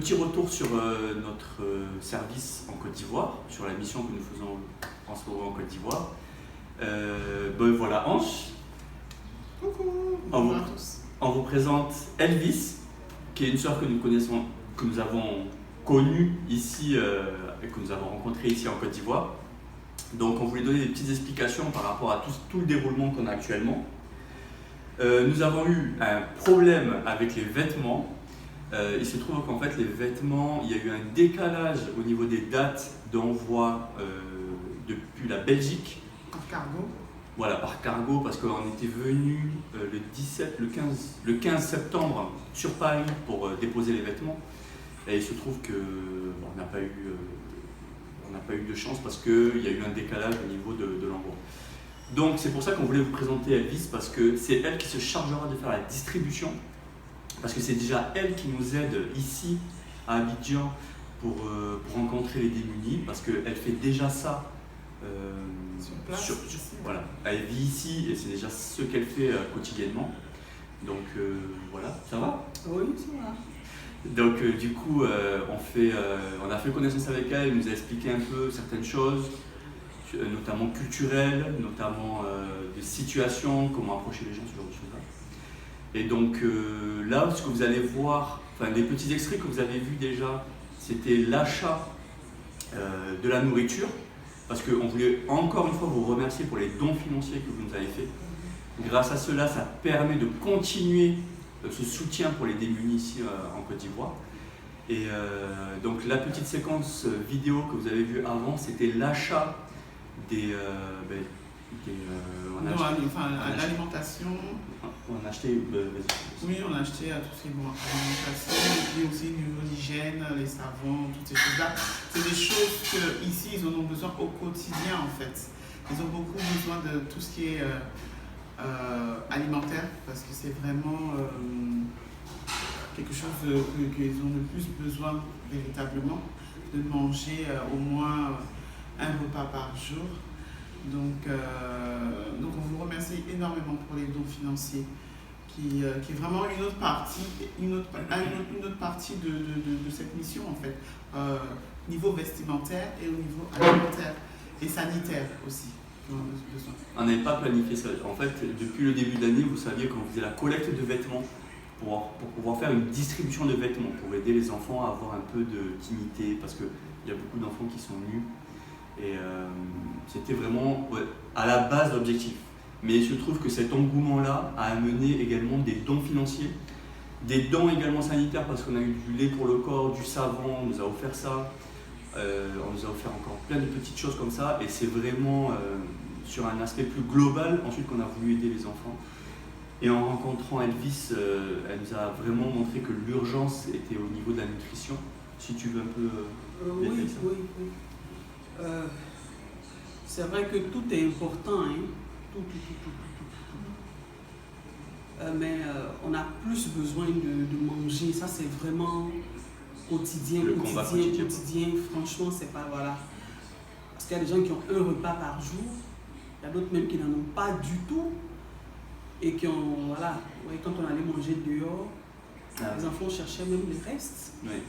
petit retour sur notre service en Côte d'Ivoire, sur la mission que nous faisons en ce moment en Côte d'Ivoire. Voilà, Ange. Coucou, bonjour à tous. On vous présente Elvis, qui est une sœur que nous connaissons, que nous avons connue ici et que nous avons rencontrée ici en Côte d'Ivoire. Donc on voulait donner des petites explications par rapport à tout le déroulement qu'on a actuellement. Nous avons eu un problème avec les vêtements. Il se trouve qu'en fait les vêtements, il y a eu un décalage au niveau des dates d'envoi depuis la Belgique. Par cargo. Voilà, par cargo, parce qu'on était venu le 15 septembre sur Paris pour déposer les vêtements. Et il se trouve qu'on n'a pas eu de chance parce qu'il y a eu un décalage au niveau de l'envoi. Donc c'est pour ça qu'on voulait vous présenter Elvis, parce que c'est elle qui se chargera de faire la distribution, parce que c'est déjà elle qui nous aide ici à Abidjan pour rencontrer les démunis, parce qu'elle fait déjà ça Sur place. Voilà. Elle vit ici et c'est déjà ce qu'elle fait quotidiennement. Donc voilà, ça va? Oui, ça va. Donc du coup, on a fait connaissance avec elle, elle nous a expliqué un peu certaines choses, notamment culturelles, notamment des situations, comment approcher les gens, ce genre de choses-là. Et donc là, ce que vous allez voir, enfin les petits extraits que vous avez vus déjà, c'était l'achat de la nourriture, parce qu'on voulait encore une fois vous remercier pour les dons financiers que vous nous avez faits. Grâce à cela, ça permet de continuer ce soutien pour les démunis ici en Côte d'Ivoire. Et donc la petite séquence vidéo que vous avez vue avant, c'était l'achat l'alimentation. On a acheté. Oui, on a acheté tout ce qui est alimentation, et puis aussi niveau d'hygiène, les savons, toutes ces choses-là. C'est des choses qu'ici, ils en ont besoin au quotidien en fait. Ils ont beaucoup besoin de tout ce qui est alimentaire, parce que c'est vraiment quelque chose qu'ils ont le plus besoin véritablement, de manger au moins un repas par jour. Donc on vous remercie énormément pour les dons financiers, qui est vraiment une autre partie de cette mission en fait, au niveau vestimentaire et au niveau alimentaire et sanitaire aussi. On n'avait pas planifié ça. En fait, depuis le début de l'année, vous saviez qu'on faisait la collecte de vêtements pour pouvoir faire une distribution de vêtements, pour aider les enfants à avoir un peu de dignité, parce qu'il y a beaucoup d'enfants qui sont nus. Et c'était vraiment à la base l'objectif. Mais il se trouve que cet engouement-là a amené également des dons financiers, des dons également sanitaires, parce qu'on a eu du lait pour le corps, du savon, on nous a offert ça. On nous a offert encore plein de petites choses comme ça, et c'est vraiment sur un aspect plus global ensuite qu'on a voulu aider les enfants. Et en rencontrant Elvis, elle nous a vraiment montré que l'urgence était au niveau de la nutrition. Si tu veux un peu oui. C'est vrai que tout est important, hein. Tout. Mais on a plus besoin de manger, ça c'est vraiment quotidien. Franchement, c'est pas, voilà. Parce qu'il y a des gens qui ont un repas par jour, il y a d'autres même qui n'en ont pas du tout, et qui ont, voilà, ouais, quand on allait manger dehors, les enfants cherchaient même les restes. Oui.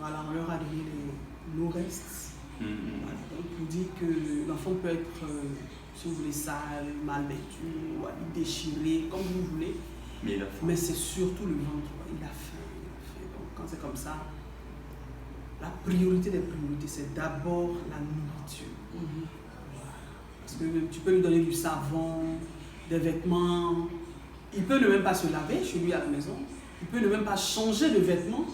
Voilà, on leur a donné nos restes. Voilà, donc pour dire que l'enfant peut être, si vous voulez, sale, mal vêtu, déchiré, comme vous voulez. Mais c'est surtout le ventre, il a faim. Donc quand c'est comme ça, la priorité des priorités, c'est d'abord la nourriture. Voilà. Parce que tu peux lui donner du savon, des vêtements. Il peut ne même pas se laver chez lui à la maison. Il peut ne même pas changer de vêtements.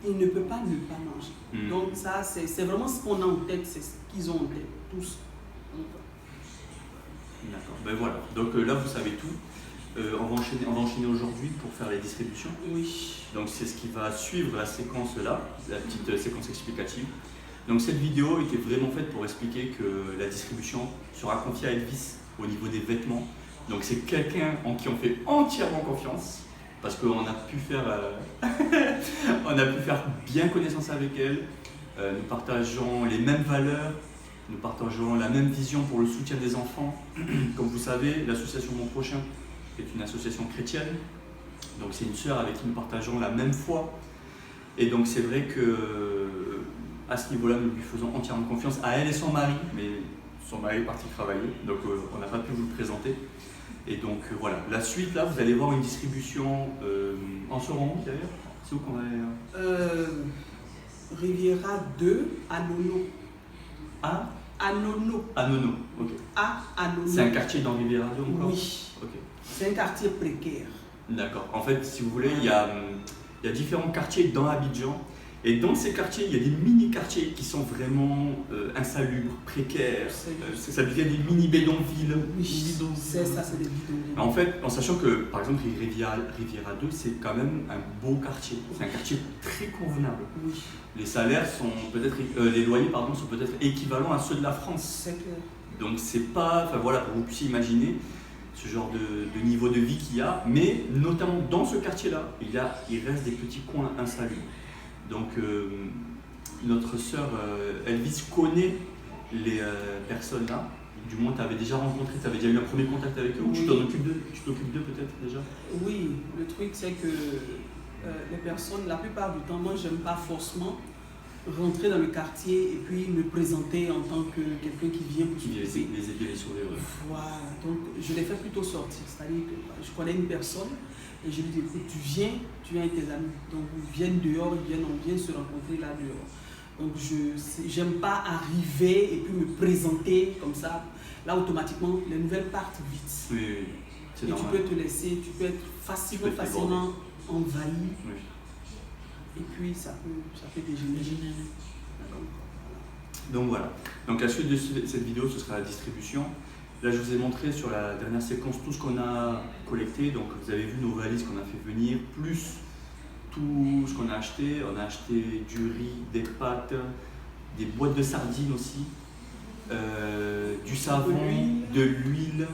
Il ne peut pas ne pas manger. Donc ça, c'est vraiment ce qu'on a en tête, c'est ce qu'ils ont en tête, tous. D'accord, ben voilà. Donc là, vous savez tout. On va enchaîner aujourd'hui pour faire les distributions. Oui. Donc c'est ce qui va suivre la séquence là, la petite séquence explicative. Donc cette vidéo était vraiment faite pour expliquer que la distribution sera confiée à Elvis au niveau des vêtements. Donc c'est quelqu'un en qui on fait entièrement confiance, parce qu'on a pu faire bien connaissance avec elle. Nous partageons les mêmes valeurs, nous partageons la même vision pour le soutien des enfants. Comme vous savez, l'association Mon Prochain est une association chrétienne, donc c'est une sœur avec qui nous partageons la même foi. Et donc c'est vrai que à ce niveau-là, nous lui faisons entièrement confiance à elle et son mari, mais son mari est parti travailler, donc on n'a pas pu vous le présenter. Et donc voilà, la suite là, vous allez voir une distribution en ce moment d'ailleurs. C'est où qu'on va Riviera 2 à Nono. À Nono. À Nono, ok. À Nono. C'est un quartier dans Riviera 2 encore? Oui. Ok. C'est un quartier précaire. D'accord. En fait, si vous voulez, il y a différents quartiers dans Abidjan. Et dans ces quartiers, il y a des mini-quartiers qui sont vraiment insalubres, précaires. Ça devient des mini-bédonvilles. Oui, c'est ça, c'est des bidonvilles. En fait, en sachant que, par exemple, Riviera 2, c'est quand même un beau quartier. C'est un quartier très convenable. Oui. Les salaires sont peut-être, les loyers, pardon, sont peut-être équivalents à ceux de la France. C'est clair. Donc c'est pas, enfin voilà, pour que vous puissiez imaginer ce genre de niveau de vie qu'il y a, mais notamment dans ce quartier-là, il reste des petits coins insalubres. Donc notre sœur Elvis connaît les personnes là. Du moins, tu avais déjà rencontré, tu avais déjà eu un premier contact avec eux, ou tu t'occupes d'eux peut-être déjà? Oui, le truc c'est que les personnes, la plupart du temps, moi j'aime pas forcément rentrer dans le quartier et puis me présenter en tant que quelqu'un qui vient pour s'occuper. Les aider, les sauver, ouais. Voilà, donc je les fais plutôt sortir, c'est-à-dire que je connais une personne et je lui dis écoute, tu viens avec tes amis, donc ils viennent dehors, on vient se rencontrer là dehors. Donc j'aime pas arriver et puis me présenter comme ça, là automatiquement les nouvelles partent vite. Oui, c'est normal. Tu peux te laisser, tu peux être facilement envahi. Oui. Et puis ça peut dégénérer. Donc voilà. Donc la suite de cette vidéo, ce sera la distribution. Là, je vous ai montré sur la dernière séquence tout ce qu'on a collecté. Donc vous avez vu nos valises qu'on a fait venir, plus tout ce qu'on a acheté. On a acheté du riz, des pâtes, des boîtes de sardines aussi, du savon, de l'huile,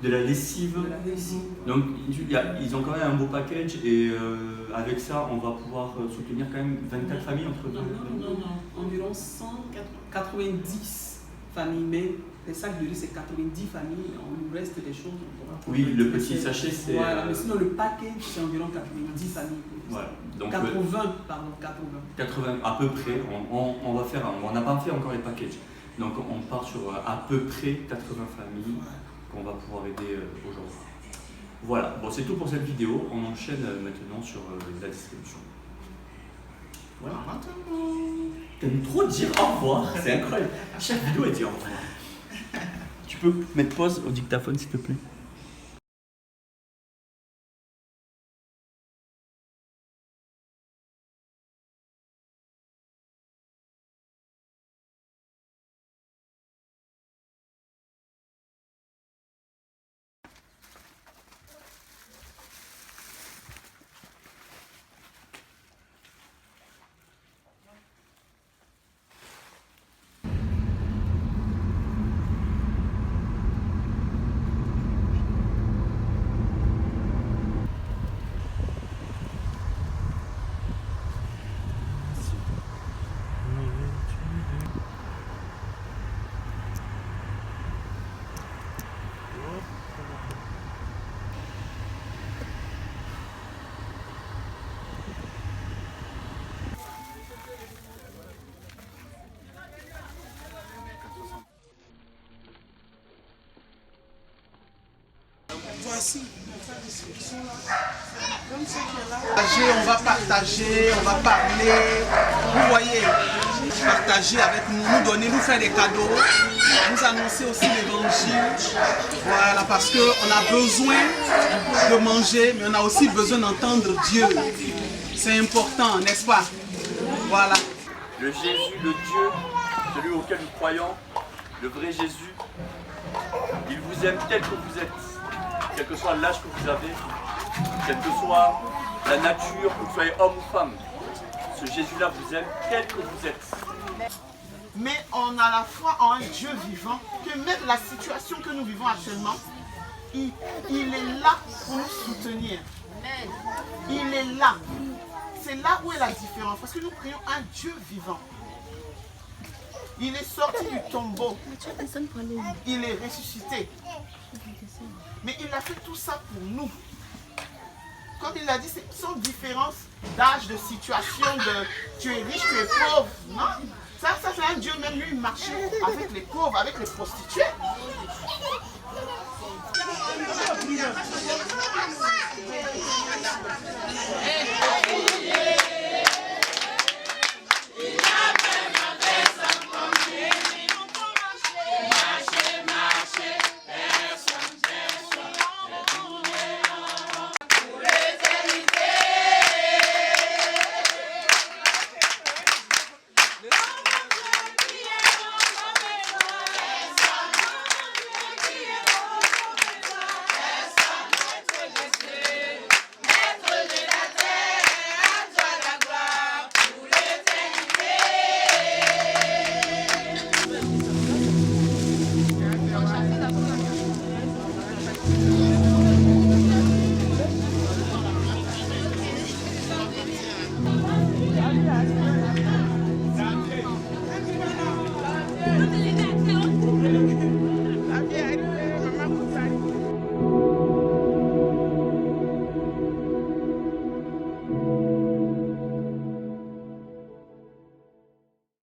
de la lessive. Donc ils ont quand même un beau package et avec ça on va pouvoir soutenir quand même 24 familles entre deux. Non, environ 190 familles, mais les sacs de riz c'est 90 familles, on nous reste des choses. Oui, le petit sachet c'est... Voilà, mais sinon le package c'est environ 90 familles. Voilà. Donc, 80. À peu près, on va faire, on n'a pas fait encore les packages. Donc on part sur à peu près 80 familles qu'on va pouvoir aider aujourd'hui. Voilà, bon c'est tout pour cette vidéo, on enchaîne maintenant sur la distribution. Voilà. T'aimes trop dire au revoir, c'est incroyable. Chaque vidéo elle dit au revoir. Tu peux mettre pause au dictaphone s'il te plaît? Voici. On va partager, on va parler. Vous voyez, partager avec nous, nous donner, nous faire des cadeaux, nous annoncer aussi l'évangile. Voilà, parce qu'on a besoin de manger, mais on a aussi besoin d'entendre Dieu. C'est important, n'est-ce pas? Voilà. Le Jésus, le Dieu, celui auquel nous croyons, le vrai Jésus, il vous aime tel que vous êtes. Quel que soit l'âge que vous avez, quelle que soit la nature, que vous soyez homme ou femme, ce Jésus-là vous aime tel que vous êtes. Mais on a la foi en un Dieu vivant, que même la situation que nous vivons actuellement, il est là pour nous soutenir. Il est là. C'est là où est la différence, parce que nous prions un Dieu vivant. Il est sorti du tombeau. Il est ressuscité. Mais il a fait tout ça pour nous. comme il l'a dit, ce sont différences d'âge, de situation, de tu es riche, tu es pauvre. Non, ça c'est un Dieu, même lui, marcher avec les pauvres, avec les prostituées. Thank you.